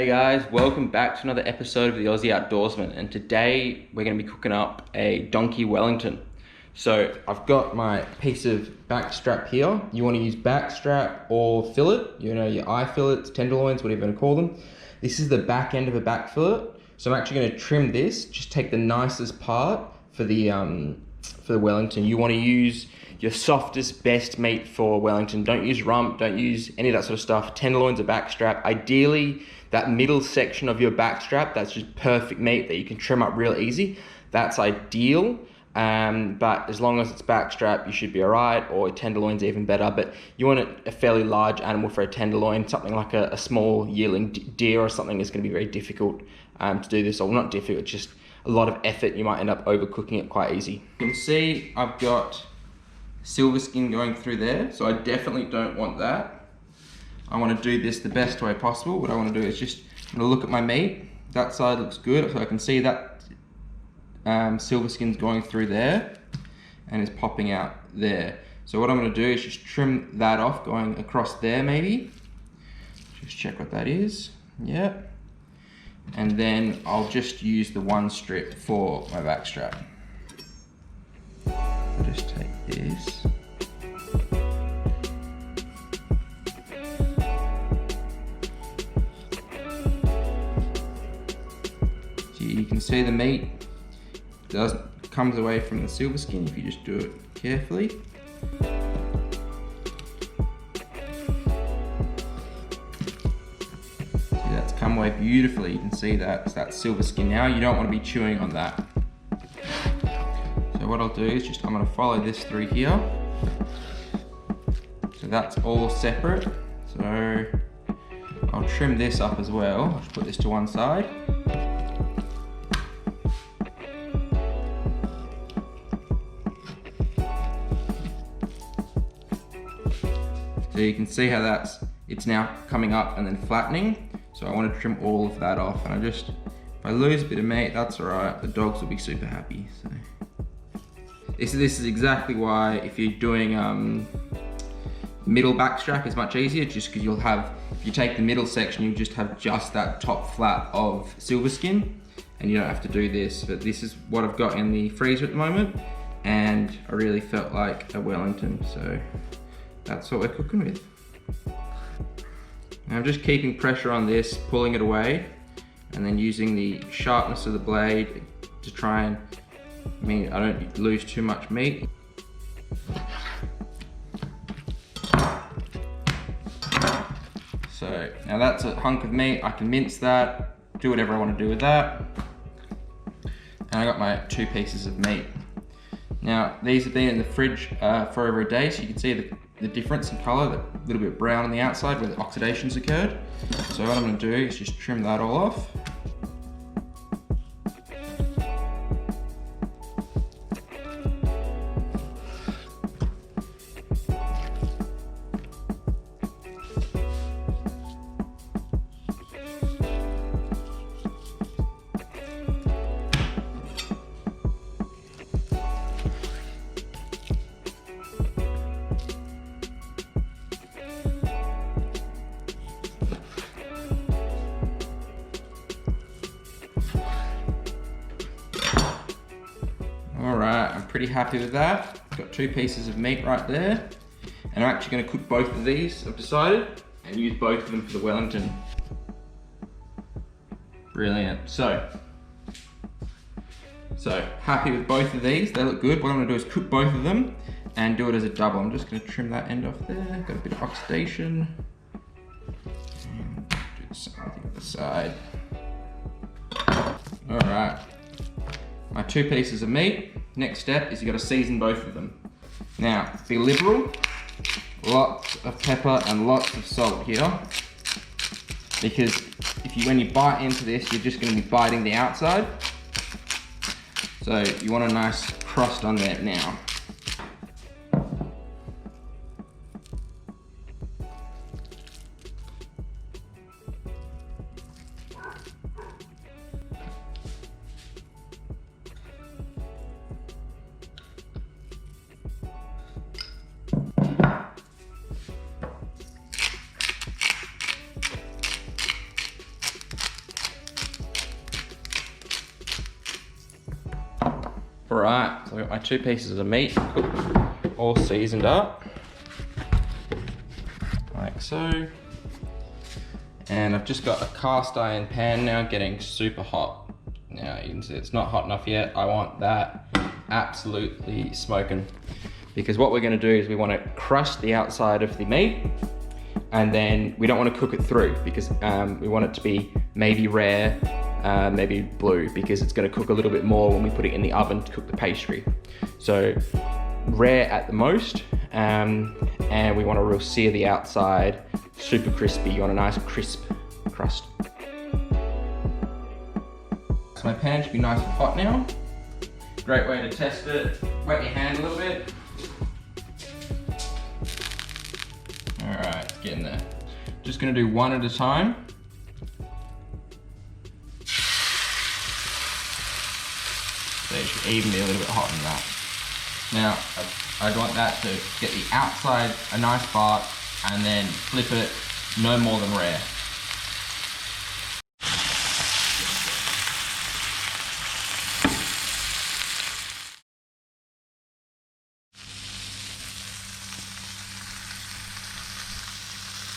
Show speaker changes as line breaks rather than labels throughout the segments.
Hey guys, welcome back to another episode of the Aussie Outdoorsman, and today we're going to be cooking up a donkey Wellington. So I've got my piece of back strap here. You want to use back strap or fillet, you know, your eye fillets, tenderloins, whatever you want to call them. This is the back end of a back fillet. So I'm actually going to trim this, just take the nicest part for the Wellington. You want to use your softest, best meat for Wellington. Don't use rump, don't use any of that sort of stuff. Tenderloins, a back strap. Ideally, that middle section of your back strap, that's just perfect meat that you can trim up real easy. That's ideal, but as long as it's back strap, you should be all right, or tenderloin's even better. But you want a fairly large animal for a tenderloin. Something like a small yearling deer or something is going to be very difficult to do this, or not difficult, just a lot of effort. You might end up overcooking it quite easy. You can see I've got silver skin going through there, so I definitely don't want that. I want to do this the best way possible. What I want to do is just, I'm going to look at my meat. That side looks good, so I can see that silver skin's going through there and is popping out there. So what I'm going to do is just trim that off, going across there maybe. Just check what that is. Yep. And then I'll just use the one strip for my back strap. I'll just take this. So you can see the meat comes away from the silver skin if you just do it carefully. See, that's come away beautifully. You can see that it's that silver skin now. You don't want to be chewing on that. So what I'll do is I'm going to follow this through here. So that's all separate. So I'll trim this up as well. I'll just put this to one side. So you can see how it's now coming up and then flattening. So I want to trim all of that off, and if I lose a bit of meat, that's all right. The dogs will be super happy. So this is exactly why if you're doing middle back strap is much easier, just because you'll have, if you take the middle section, you just have just that top flat of silver skin, and you don't have to do this. But this is what I've got in the freezer at the moment, and I really felt like a Wellington, so that's what we're cooking with. Now I'm just keeping pressure on this, pulling it away, and then using the sharpness of the blade to try and, I don't lose too much meat. So now that's a hunk of meat. I can mince that, do whatever I want to do with that. And I got my 2 pieces of meat. Now these have been in the fridge for over a day, so you can see the difference in color, that little bit brown on the outside where the oxidation's occurred. So what I'm going to do is just trim that all off. Alright, I'm pretty happy with that. Got 2 pieces of meat right there. And I'm actually going to cook both of these, I've decided, and use both of them for the Wellington. Brilliant. So happy with both of these. They look good. What I'm going to do is cook both of them and do it as a double. I'm just going to trim that end off there. Got a bit of oxidation. And do the same thing on the side. Alright. My 2 pieces of meat. Next step is you got to season both of them. Now, be liberal. Lots of pepper and lots of salt here, because when you bite into this, you're just going to be biting the outside. So you want a nice crust on there now. right, so I've got my 2 pieces of meat cooked, all seasoned up, like so. And I've just got a cast iron pan now getting super hot. Now you can see it's not hot enough yet. I want that absolutely smoking. Because what we're gonna do is we wanna crust the outside of the meat, and then we don't wanna cook it through because we want it to be maybe rare, maybe blue, because it's gonna cook a little bit more when we put it in the oven to cook the pastry. So rare at the most, and we wanna real sear the outside, super crispy. You want a nice crisp crust. So my pan should be nice and hot now. Great way to test it, wet your hand a little bit. All right, get in there. Just gonna do one at a time. So it should even be a little bit hotter than that. Now, I want that to get the outside a nice bark and then flip it no more than rare.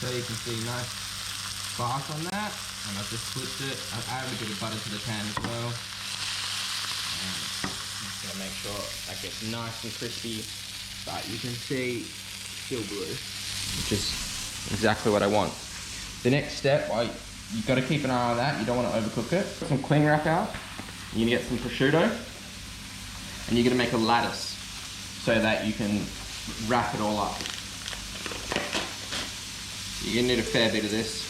So you can see nice spark on that, and I've just flipped it. I've added a bit of butter to the pan as well. And I'm just gonna make sure that gets nice and crispy, but you can see still blue, which is exactly what I want. The next step, you've got to keep an eye on that. You don't want to overcook it. Put some cling wrap out. You're gonna get some prosciutto, and you're gonna make a lattice so that you can wrap it all up. You're gonna need a fair bit of this.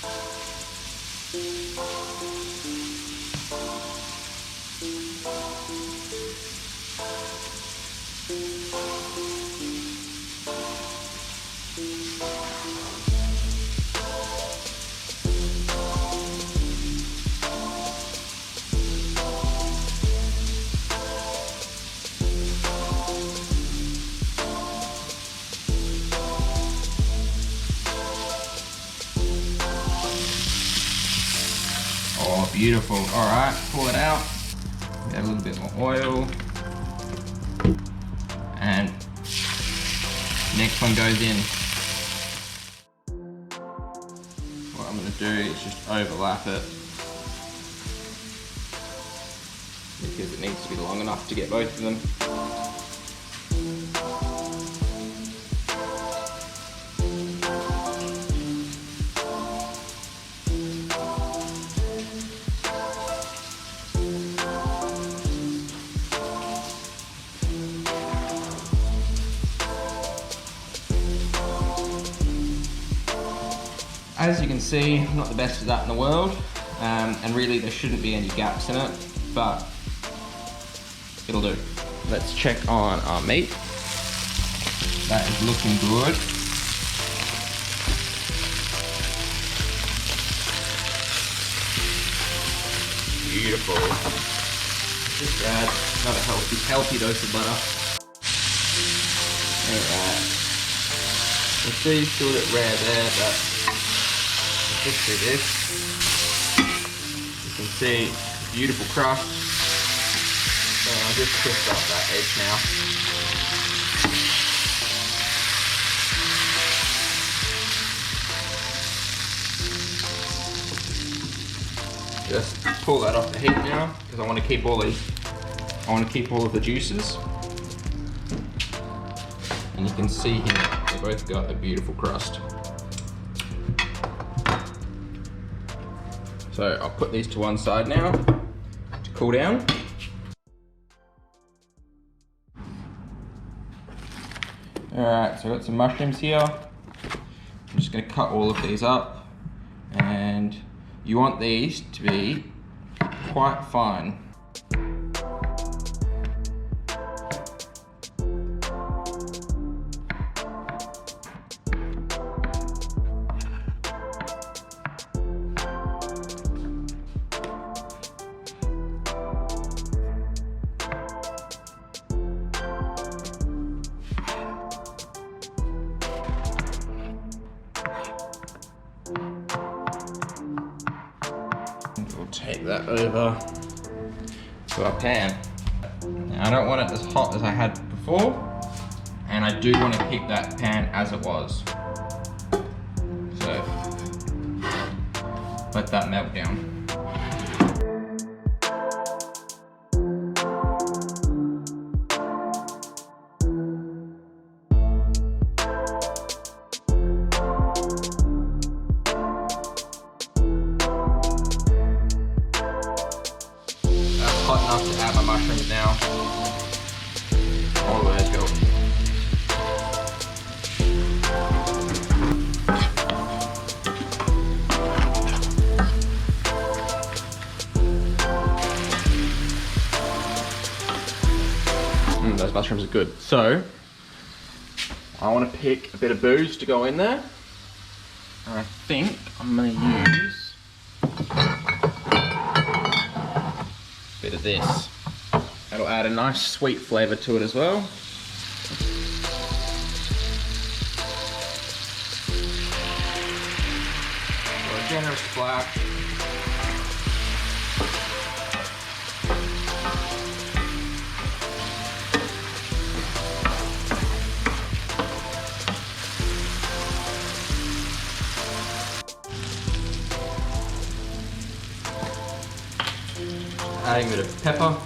Oh, beautiful. All right, pull it out. Add a little bit more oil. And next one goes in. What I'm gonna do is just overlap it, because it needs to be long enough to get both of them. As you can see, I'm not the best at that in the world, and really there shouldn't be any gaps in it, but it'll do. Let's check on our meat. That is looking good. Beautiful. Just add another healthy dose of butter. Alright. You see, still a bit rare there, but just do this. You can see beautiful crust. So I'll just twist off that edge now. Just pull that off the heat now, because I want to keep all of the juices. And you can see here, they both got a beautiful crust. So I'll put these to one side now to cool down. Alright, so I've got some mushrooms here. I'm just going to cut all of these up, and you want these to be quite fine. We'll take that over to our pan. Now, I don't want it as hot as I had before, and I do want to keep that pan as it was. So, let that melt down. Hot enough to add my mushrooms now. Oh, let's go. Those mushrooms are good. So, I want to pick a bit of booze to go in there. And I think I'm going to use a bit of this. That'll add a nice sweet flavour to it as well. So a generous splash. Adding a bit of pepper.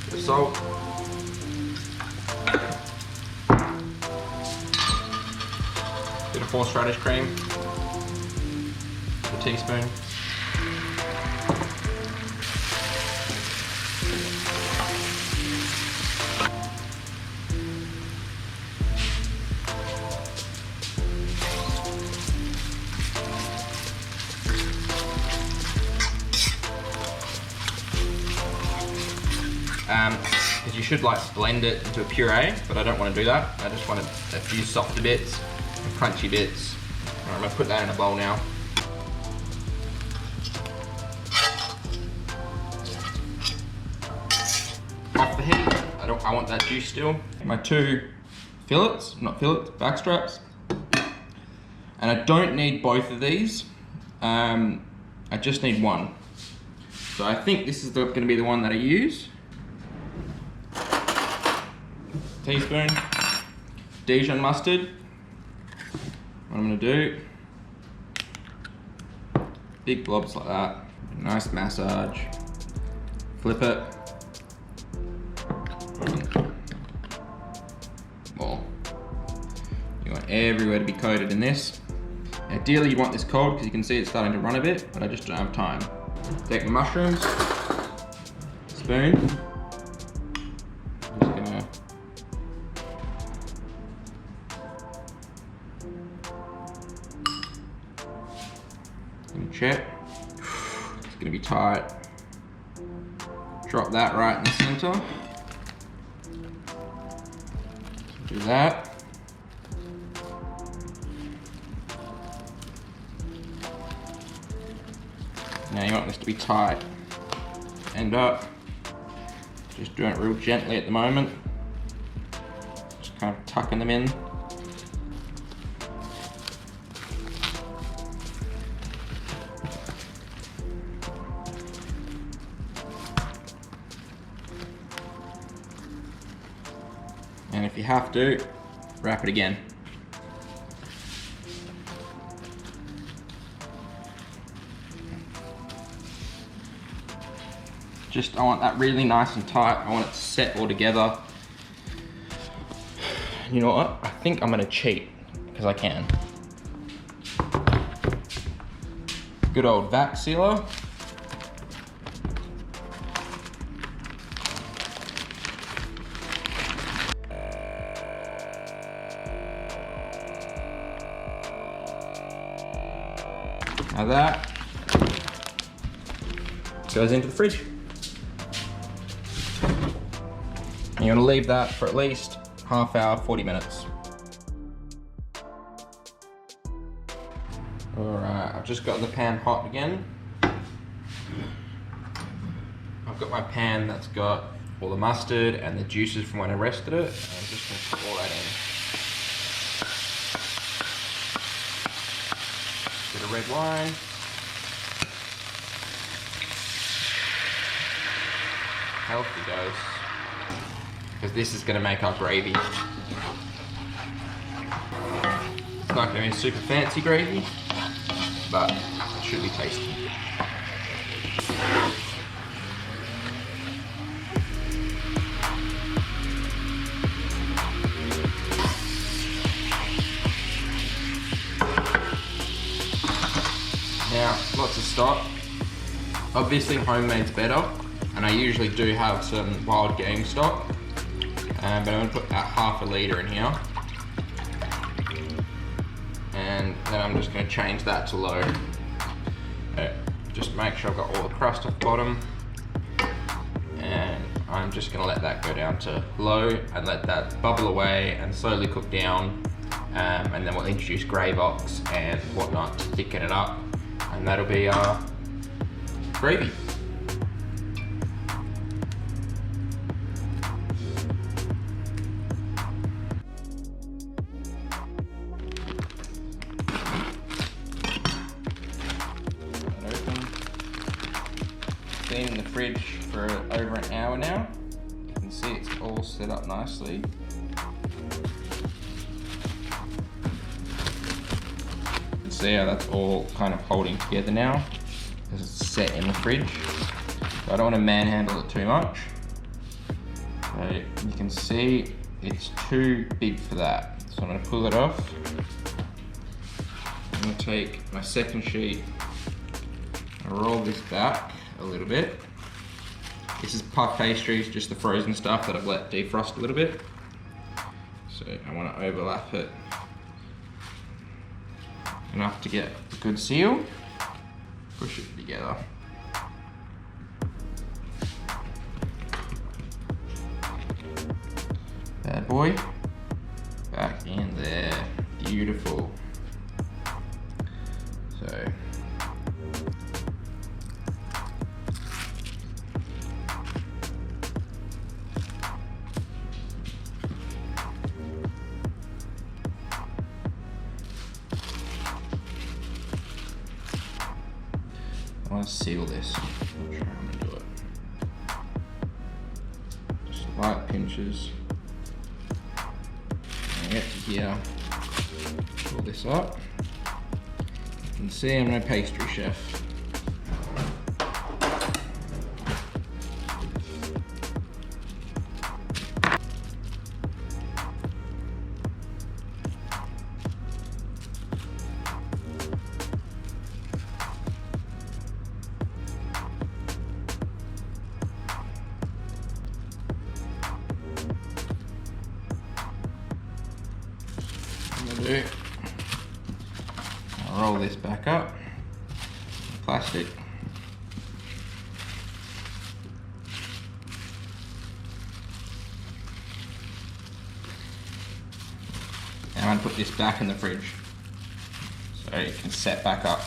Bit of salt. Bit of horseradish cream. A teaspoon. Because you should like blend it into a puree, but I don't want to do that. I just want a few softer bits and crunchy bits. Alright, I'm going to put that in a bowl now. Off the heat. I want that juice still. My 2 back straps. And I don't need both of these. I just need one. So I think this is going to be the one that I use. Teaspoon Dijon mustard. What I'm going to do, big blobs like that, nice massage, flip it. Well, you want everywhere to be coated in this. Ideally you want this cold because you can see it's starting to run a bit, but I just don't have time. Take my mushrooms, spoon. Check. It's gonna be tight. Drop that right in the center. Do that. Now you want this to be tight. End up. Just doing it real gently at the moment. Just kind of tucking them in. And if you have to, wrap it again. I want that really nice and tight. I want it to set all together. You know what? I think I'm gonna cheat, because I can. Good old vac sealer. Now that goes into the fridge. And you want to leave that for at least half hour, 40 minutes. Alright, I've just got the pan hot again. I've got my pan that's got all the mustard and the juices from when I rested it. And I'm just going to put all that in. Bit of red wine. healthy dose, because this is going to make our gravy. It's not going to be super fancy gravy, but it should be tasty. Now, lots of stock. Obviously homemade's better, and I usually do have some wild game stock, but I'm going to put about half a litre in here, and then I'm just going to change that to low. Just make sure I've got all the crust off the bottom, and I'm just going to let that go down to low and let that bubble away and slowly cook down, and then we'll introduce grey ox and whatnot to thicken it up, and that'll be our gravy. Been in the fridge for over an hour now. You can see it's all set up nicely. You can see how that's all kind of holding together now, because it's set in the fridge. So I don't want to manhandle it too much. So you can see it's too big for that. So I'm going to pull it off. I'm going to take my second sheet and roll this back a little bit. This is puff pastry, just the frozen stuff that I've let defrost a little bit. So I want to overlap it enough to get a good seal. Push it together. Bad boy. Back in there. Beautiful. So I want to seal this. I'm not sure how I'm going to do it. Just light pinches. And get to here. Pull this up. You can see I'm no pastry chef. I'll roll this back up, plastic. And I'm going to put this back in the fridge so it can set back up.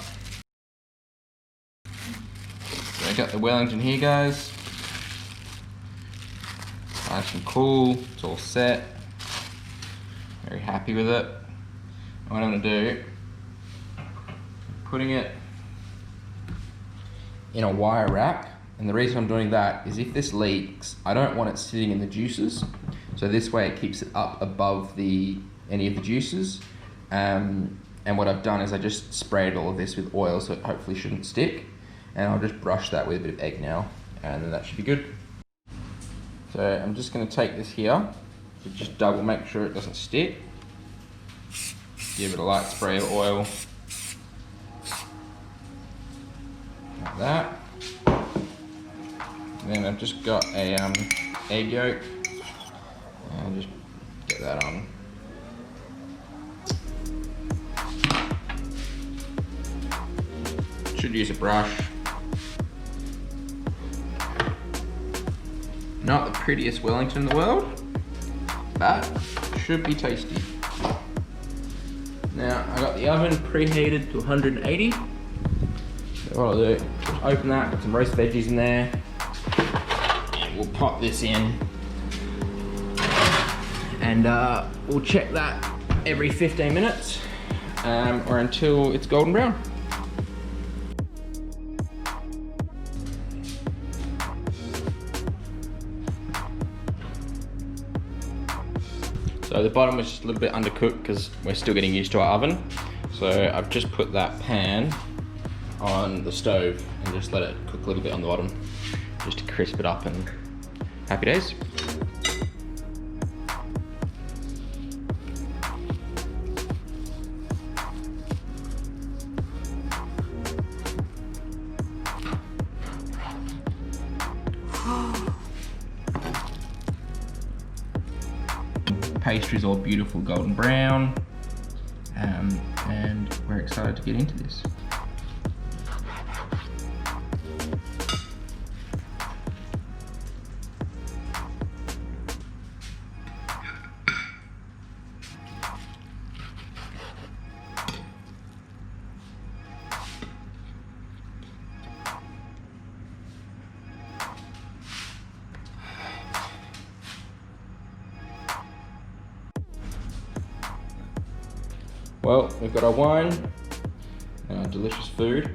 So I got the Wellington here, guys. Nice and cool, it's all set. Very happy with it. And what I'm going to do, putting it in a wire rack, and the reason I'm doing that is if this leaks, I don't want it sitting in the juices. So this way it keeps it up above any of the juices. And what I've done is I just sprayed all of this with oil so it hopefully shouldn't stick. And I'll just brush that with a bit of egg now, and then that should be good. So I'm just going to take this here, so just double make sure it doesn't stick. Give it a light spray of oil. Like that. And then I've just got a egg yolk, and just get that on. Should use a brush. Not the prettiest Wellington in the world, but should be tasty. Now I got the oven preheated to 180. So what I'll do, just open that, put some roast veggies in there, and we'll pop this in, and we'll check that every 15 minutes or until it's golden brown. So the bottom was just a little bit undercooked because we're still getting used to our oven. So I've just put that pan on the stove and just let it cook a little bit on the bottom, just to crisp it up, and happy days. Pastry's all beautiful golden brown, and we're excited to get into this. Well, we've got our wine and our delicious food.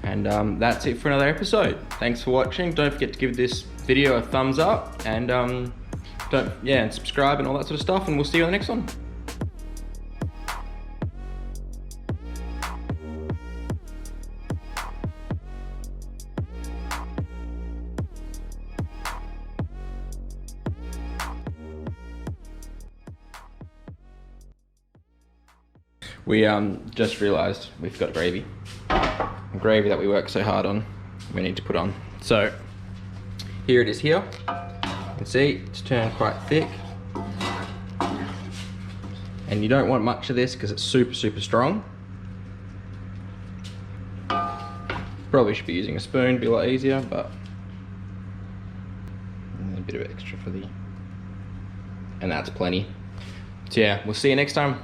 And that's it for another episode. Thanks for watching. Don't forget to give this video a thumbs up, and and subscribe and all that sort of stuff, and we'll see you on the next one. We just realised we've got gravy. The gravy that we worked so hard on, we need to put on. So, here it is here. You can see it's turned quite thick. And you don't want much of this because it's super, super strong. Probably should be using a spoon, be a lot easier, but a bit of extra for the, and that's plenty. So yeah, we'll see you next time.